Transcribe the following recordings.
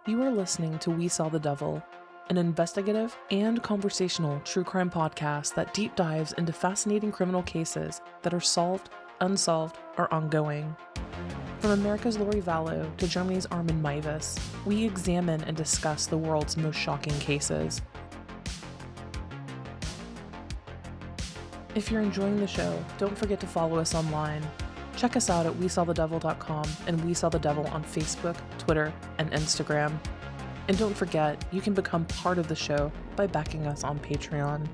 You are listening to We Saw the Devil, an investigative and conversational true crime podcast that deep dives into fascinating criminal cases that are solved, unsolved, or ongoing. From America's Lori Vallow to Germany's Armin Meiwes, we examine and discuss the world's most shocking cases. If you're enjoying the show, don't forget to follow us online. Check us out at WeSawTheDevil.com and We Saw the Devil on Facebook, Twitter, and Instagram. And don't forget, you can become part of the show by backing us on Patreon.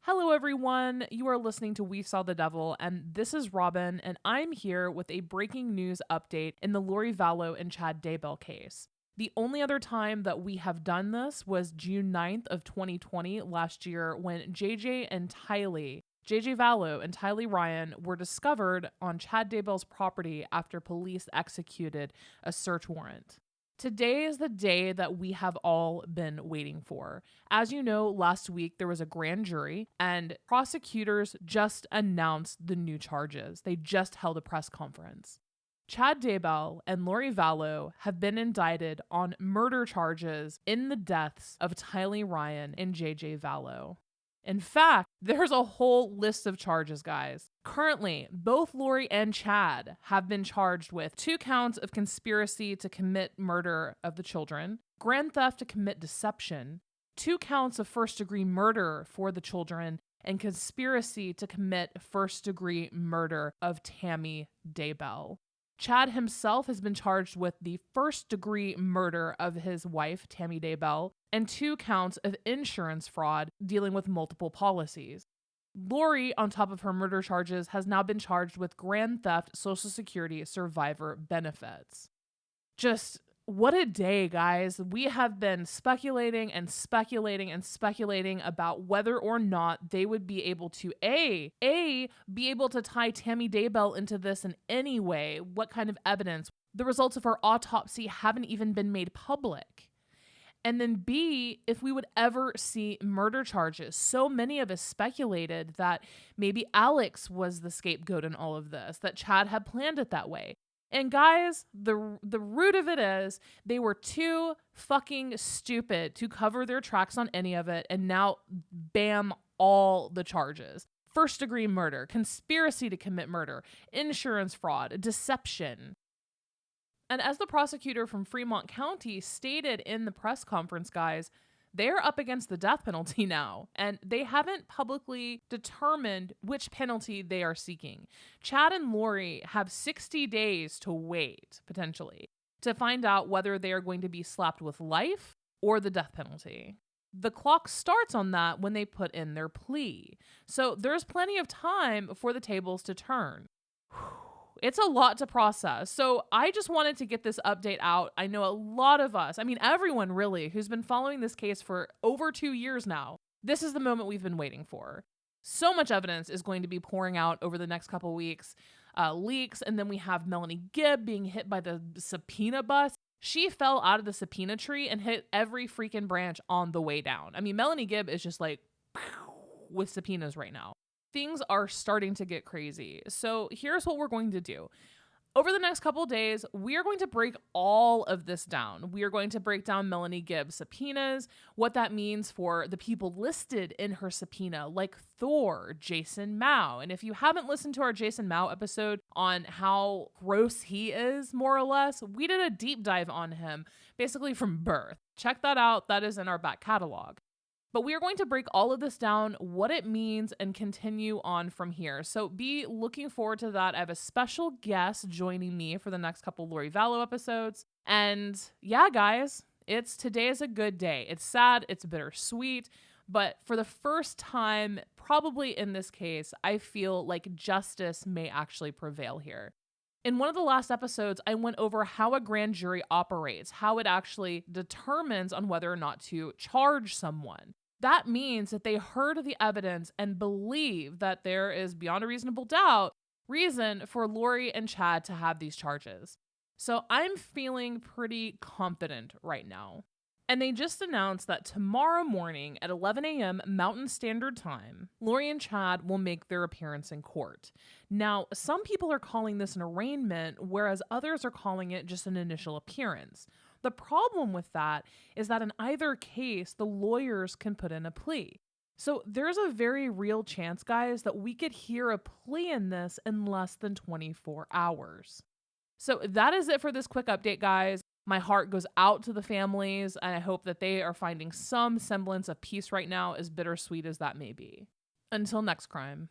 Hello everyone, you are listening to We Saw the Devil, and this is Robin, and I'm here with a breaking news update in the Lori Vallow and Chad Daybell case. The only other time that we have done this was June 9th of 2020 last year when JJ Vallow and Tylee Ryan were discovered on Chad Daybell's property after police executed a search warrant. Today is the day that we have all been waiting for. As you know, last week there was a grand jury and prosecutors just announced the new charges. They just held a press conference. Chad Daybell and Lori Vallow have been indicted on murder charges in the deaths of Tylee Ryan and JJ Vallow. In fact, there's a whole list of charges, guys. Currently, both Lori and Chad have been charged with 2 counts of conspiracy to commit murder of the children, grand theft to commit deception, 2 counts of first-degree murder for the children, and conspiracy to commit first-degree murder of Tammy Daybell. Chad himself has been charged with the first-degree murder of his wife, Tammy Daybell, and 2 counts of insurance fraud dealing with multiple policies. Lori, on top of her murder charges, has now been charged with grand theft Social Security survivor benefits. Just what a day, guys. We have been speculating about whether or not they would be able to be able to tie Tammy Daybell into this in any way. What kind of evidence? The results of her autopsy haven't even been made public. And then B, if we would ever see murder charges. So many of us speculated that maybe Alex was the scapegoat in all of this, that Chad had planned it that way. And guys, the root of it is they were too fucking stupid to cover their tracks on any of it. And now, bam, all the charges. First degree murder, conspiracy to commit murder, insurance fraud, deception. And as the prosecutor from Fremont County stated in the press conference, guys, they're up against the death penalty now, and they haven't publicly determined which penalty they are seeking. Chad and Lori have 60 days to wait, potentially, to find out whether they are going to be slapped with life or the death penalty. The clock starts on that when they put in their plea. So there's plenty of time for the tables to turn. It's a lot to process. So I just wanted to get this update out. I know a lot of us, everyone really, who's been following this case for over 2 years now, this is the moment we've been waiting for. So much evidence is going to be pouring out over the next couple weeks, leaks, and then we have Melanie Gibb being hit by the subpoena bus. She fell out of the subpoena tree and hit every freaking branch on the way down. Melanie Gibb is just like with subpoenas right now. Things are starting to get crazy. So here's what we're going to do. Over the next couple days, we are going to break all of this down. We are going to break down Melanie Gibb's subpoenas, what that means for the people listed in her subpoena, like Thor, Jason Mao. And if you haven't listened to our Jason Mao episode on how gross he is, more or less, we did a deep dive on him, basically from birth. Check that out. That is in our back catalog. But we are going to break all of this down, what it means, and continue on from here. So be looking forward to that. I have a special guest joining me for the next couple Lori Vallow episodes. And yeah, guys, today is a good day. It's sad, it's bittersweet, but for the first time, probably in this case, I feel like justice may actually prevail here. In one of the last episodes, I went over how a grand jury operates, how it actually determines on whether or not to charge someone. That means that they heard the evidence and believe that there is, beyond a reasonable doubt, reason for Lori and Chad to have these charges. So I'm feeling pretty confident right now. And they just announced that tomorrow morning at 11 a.m. Mountain Standard Time, Lori and Chad will make their appearance in court. Now, some people are calling this an arraignment, whereas others are calling it just an initial appearance. The problem with that is that in either case, the lawyers can put in a plea. So there's a very real chance, guys, that we could hear a plea in this in less than 24 hours. So that is it for this quick update, guys. My heart goes out to the families, and I hope that they are finding some semblance of peace right now, as bittersweet as that may be. Until next crime.